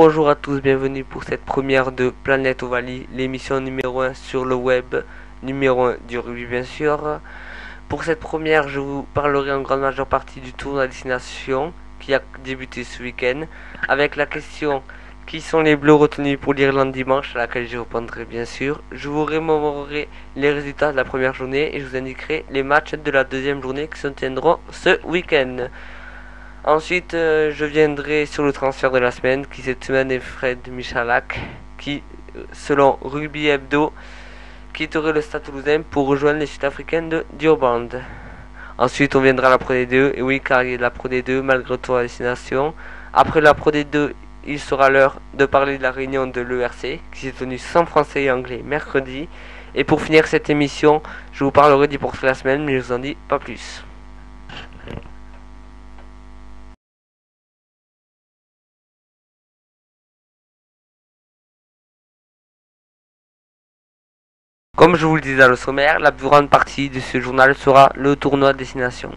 Bonjour à tous, bienvenue pour cette première de Planète Ovalie, l'émission numéro 1 sur le web, numéro 1 du rugby bien sûr. Pour cette première, je vous parlerai en grande majeure partie du tournoi à destination qui a débuté ce week-end, avec la question qui sont les bleus retenus pour l'Irlande dimanche, à laquelle je répondrai bien sûr. Je vous remémorerai les résultats de la première journée et je vous indiquerai les matchs de la deuxième journée qui se tiendront ce week-end. Ensuite, je viendrai sur le transfert de la semaine, qui cette semaine est Fred Michalak, qui, selon Rugby Hebdo, quitterait le Stade Toulousain pour rejoindre les Sud-Africains de Durban. Ensuite, on viendra à la Pro D2, et oui, car il y a de la Pro D2 malgré tout à destination. Après la Pro D2, il sera l'heure de parler de la réunion de l'ERC, qui s'est tenue sans français et anglais mercredi. Et pour finir cette émission, je vous parlerai du portrait de la semaine, mais je vous en dis pas plus. Comme je vous le disais dans le sommaire, la plus grande partie de ce journal sera le tournoi destination.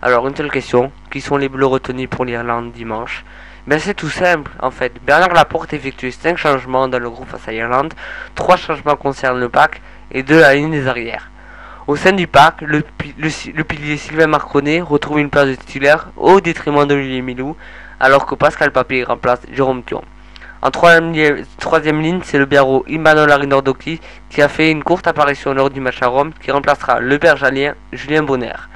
Alors une seule question, qui sont les bleus retenus pour l'Irlande dimanche? Ben c'est tout simple en fait. Bernard Laporte effectue 5 changements dans le groupe face à l'Irlande, 3 changements concernent le pack et 2 la ligne des arrières. Au sein du pack, le pilier Sylvain Marconnet retrouve une place de titulaire au détriment d'Olivier Milou, alors que Pascal Papier remplace Jérôme Thion. En troisième ligne, c'est le Biarro Imanol Arinordoki qui a fait une courte apparition lors du match à Rome, qui remplacera le Bergalien Julien Bonner.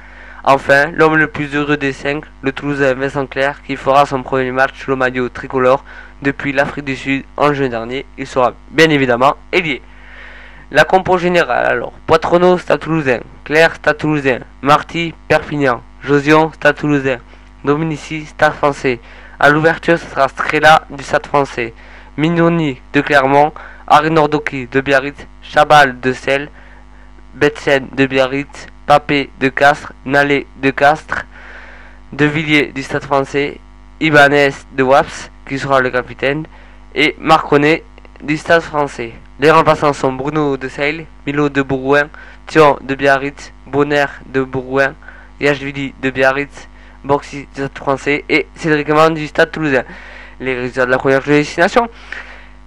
Enfin, l'homme le plus heureux des 5, le Toulousain Vincent Clerc, qui fera son premier match sous le maillot tricolore depuis l'Afrique du Sud en juin dernier. Il sera bien évidemment ailier. La compo générale alors: Poitrenaud, Stade Toulousain; Clerc, Stade Toulousain; Marty, Perpignan; Josion, Stade Toulousain; Dominici, Stade Français. À l'ouverture, ce sera Strela du Stade Français, Mignoni de Clermont, Arinordoki de Biarritz, Chabal de Celle, Betsen de Biarritz, Papé de Castres, Nallet de Castres, De Villiers du Stade Français, Ibanez de Waps, qui sera le capitaine, et Marconnet du Stade Français. Les remplaçants sont Bruno de Seille, Milo de Bourgoin, Thion de Biarritz, Bonner de Bourgoin, Yachvili de Biarritz, Boxy du Stade Français et Cédric Mann du Stade Toulousain. Les résultats de la première journée de destination: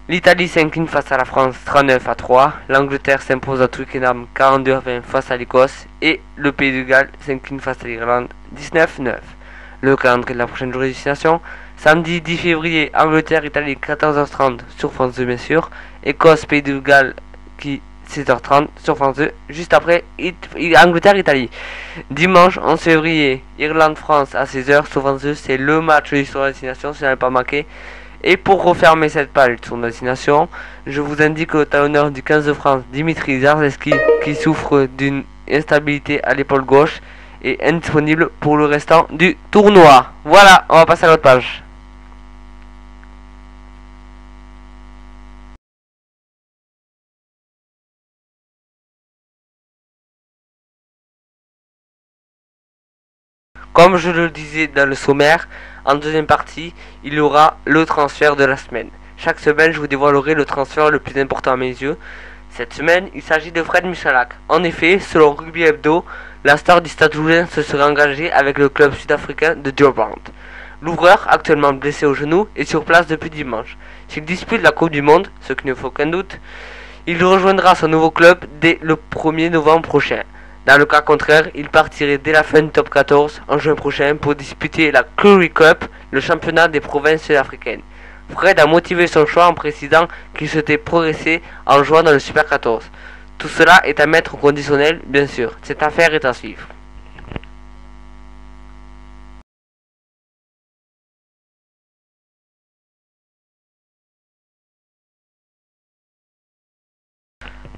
l'Italie s'incline face à la France 39-3, l'Angleterre s'impose à Twickenham 42-20 face à l'Écosse et le Pays de Galles s'incline face à l'Irlande 19-9. Le calendrier de la prochaine journée de destination: samedi 10 février, Angleterre-Italie 14h30 sur France 2 bien sûr, Écosse-Pays de Galles qui 7h30 sur France 2, juste après Angleterre-Italie. Dimanche 11 février, Irlande-France à 16h sur France 2, c'est le match de l'histoire de destination, si vous n'avez pas manqué. Et pour refermer cette page sur la destination, je vous indique le talonneur du 15 de France, Dimitri Zarzeski, qui souffre d'une instabilité à l'épaule gauche, est indisponible pour le restant du tournoi. Voilà, on va passer à l'autre page. Comme je le disais dans le sommaire, en deuxième partie, il y aura le transfert de la semaine. Chaque semaine, je vous dévoilerai le transfert le plus important à mes yeux. Cette semaine, il s'agit de Fred Michalak. En effet, selon Rugby Hebdo, la star du Stade Toulousain se serait engagée avec le club sud-africain de Durban. L'ouvreur, actuellement blessé au genou, est sur place depuis dimanche. S'il dispute la Coupe du Monde, ce qui ne faut qu'un doute, il rejoindra son nouveau club dès le 1er novembre prochain. Dans le cas contraire, il partirait dès la fin du top 14 en juin prochain pour disputer la Currie Cup, le championnat des provinces sud-africaines. Fred a motivé son choix en précisant qu'il souhaitait progresser en jouant dans le Super 14. Tout cela est à mettre au conditionnel, bien sûr. Cette affaire est à suivre.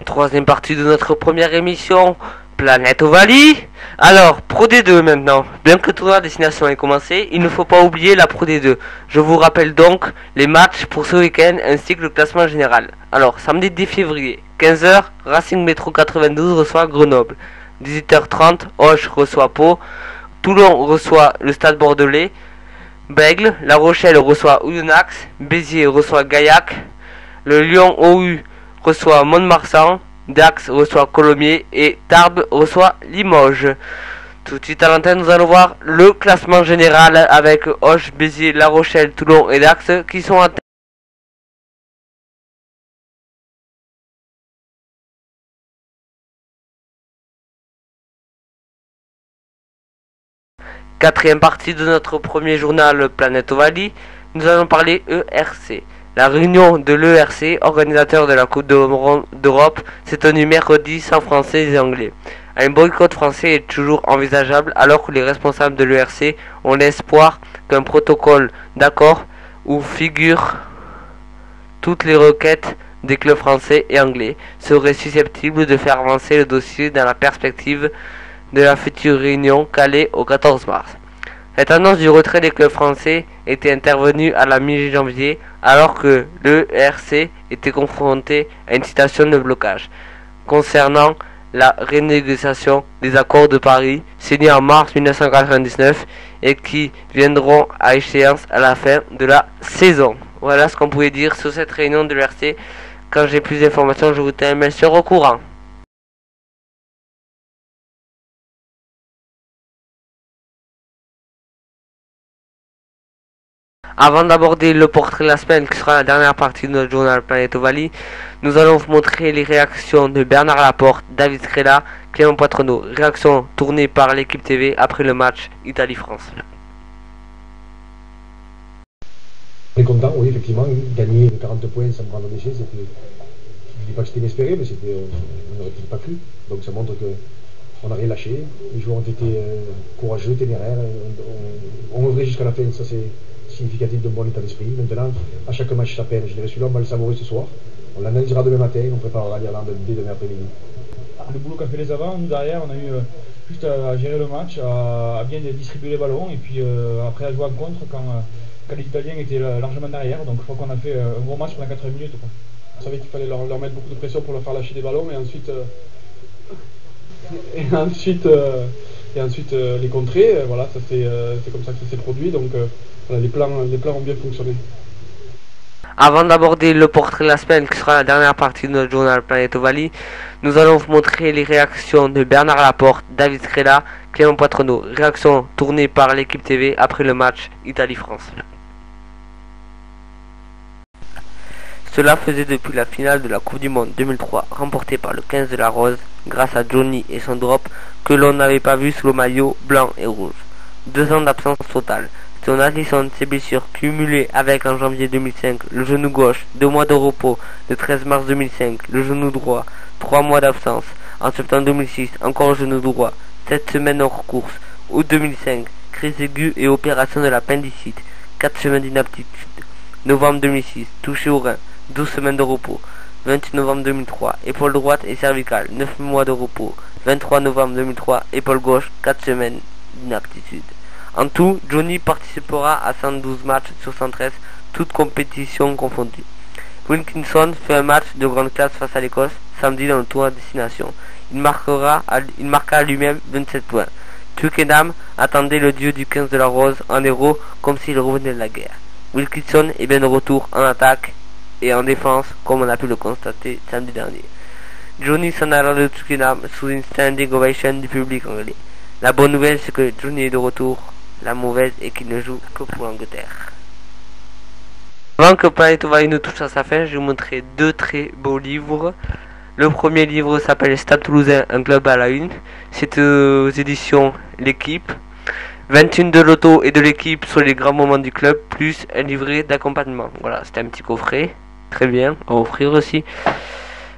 Troisième partie de notre première émission, Planète Ovalie. Alors, Pro D2 maintenant. Bien que le tournoi à destination ait commencé, il ne faut pas oublier la Pro D2. Je vous rappelle donc les matchs pour ce week-end ainsi que le classement général. Alors, samedi 10 février, 15h, Racing Métro 92 reçoit Grenoble. 18h30, Auch reçoit Pau. Toulon reçoit le Stade Bordelais. Bègle, La Rochelle reçoit Oyonnax. Béziers reçoit Gaillac. Le Lyon OU reçoit Mont-de-Marsan. Dax reçoit Colomiers et Tarbes reçoit Limoges. Tout de suite à l'antenne, nous allons voir le classement général avec Auch, Béziers, La Rochelle, Toulon et Dax qui sont en tête. Quatrième partie de notre premier journal Planète Ovalie, nous allons parler ERC. La réunion de l'ERC, organisateur de la Coupe d'Europe, s'est tenue mercredi sans français et anglais. Un boycott français est toujours envisageable alors que les responsables de l'ERC ont l'espoir qu'un protocole d'accord où figurent toutes les requêtes des clubs français et anglais serait susceptible de faire avancer le dossier dans la perspective de la future réunion calée au 14 mars. Cette annonce du retrait des clubs français était intervenue à la mi-janvier alors que l'ERC était confronté à une situation de blocage concernant la renégociation des accords de Paris signés en mars 1999 et qui viendront à échéance à la fin de la saison. Voilà ce qu'on pouvait dire sur cette réunion de l'ERC. Quand j'ai plus d'informations, je vous tiens bien sûr au courant. Avant d'aborder le portrait de la semaine, qui sera la dernière partie de notre journal Planète Ovalie, nous allons vous montrer les réactions de Bernard Laporte, David Scrella, Clément Poitrenaud. Réactions tournées par l'équipe TV après le match Italie-France. On est content, oui, effectivement, gagner 40 points sans prendre déchet, c'était, je ne dis pas que c'était inespéré, mais c'était, on n'aurait pas cru. Donc ça montre qu'on n'a rien lâché, les joueurs ont été courageux, téméraires, on œuvrait jusqu'à la fin, ça c'est significatif d'un bon état d'esprit. Maintenant, à chaque match ça peine, je dirais celui-là on va le savourer ce soir, on l'analysera demain matin, on préparera l'Irlande dès demain après-midi. Le boulot qu'a fait les avants, nous derrière on a eu juste à gérer le match, à bien distribuer les ballons et puis après à jouer en contre quand les Italiens étaient largement derrière, donc je crois qu'on a fait un gros match pendant 80 minutes. Quoi. On savait qu'il fallait leur mettre beaucoup de pression pour leur faire lâcher des ballons et ensuite les contrer. Voilà, ça c'est comme ça que ça s'est produit. Donc voilà, les plans ont bien fonctionné. Avant d'aborder le portrait de la semaine, qui sera la dernière partie de notre journal Planète Ovalie, nous allons vous montrer les réactions de Bernard Laporte, David Scrella, Clément Poitrenaud. Réactions tournées par l'équipe TV après le match Italie-France. Cela faisait depuis la finale de la Coupe du Monde 2003, remportée par le 15 de la Rose, grâce à Johnny et son drop, que l'on n'avait pas vu sous le maillot blanc et rouge. 2 ans d'absence totale. Son Allison, ses blessures cumulées avec en janvier 2005 le genou gauche, 2 mois de repos, le 13 mars 2005 le genou droit, 3 mois d'absence, en septembre 2006 encore le genou droit, 7 semaines hors course, août 2005 crise aiguë et opération de l'appendicite, 4 semaines d'inaptitude, novembre 2006 touché au rein, 12 semaines de repos, 28 novembre 2003 épaule droite et cervicale, 9 mois de repos, 23 novembre 2003 épaule gauche, 4 semaines d'inaptitude. En tout, Johnny participera à 112 matchs sur 113, toutes compétitions confondues. Wilkinson fait un match de grande classe face à l'Écosse samedi dans le tour à destination. Il marqua à lui-même 27 points. Twickenham attendait le dieu du 15 de la Rose en héros comme s'il revenait de la guerre. Wilkinson est bien de retour en attaque et en défense comme on a pu le constater samedi dernier. Johnny s'en alla de Twickenham sous une standing ovation du public anglais. La bonne nouvelle c'est que Johnny est de retour. La mauvaise est qu'il ne joue que pour l'Angleterre. Avant que Planète Ovalie ne touche à sa fin, je vais vous montrer 2 très beaux livres. Le premier livre s'appelle Stade Toulousain, un club à la une. C'est aux éditions L'équipe. 21 de l'auto et de l'équipe sur les grands moments du club, plus un livret d'accompagnement. Voilà, c'était un petit coffret. Très bien, à offrir aussi.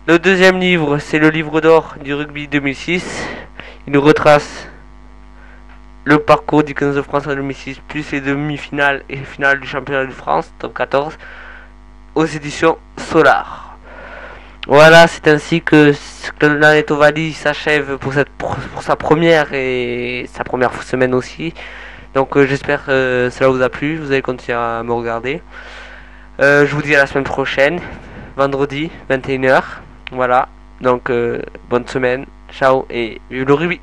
Le deuxième livre, c'est le livre d'or du rugby 2006. Il nous retrace le parcours du 15 de France en 2006, plus les demi-finales et finales du championnat de France, top 14, aux éditions Solar. Voilà, c'est ainsi que Planète Ovalie s'achève pour sa première et sa première semaine aussi. Donc j'espère que cela vous a plu, vous allez continuer à me regarder. Je vous dis à la semaine prochaine, vendredi, 21h. Voilà, donc bonne semaine, ciao et vive le rugby.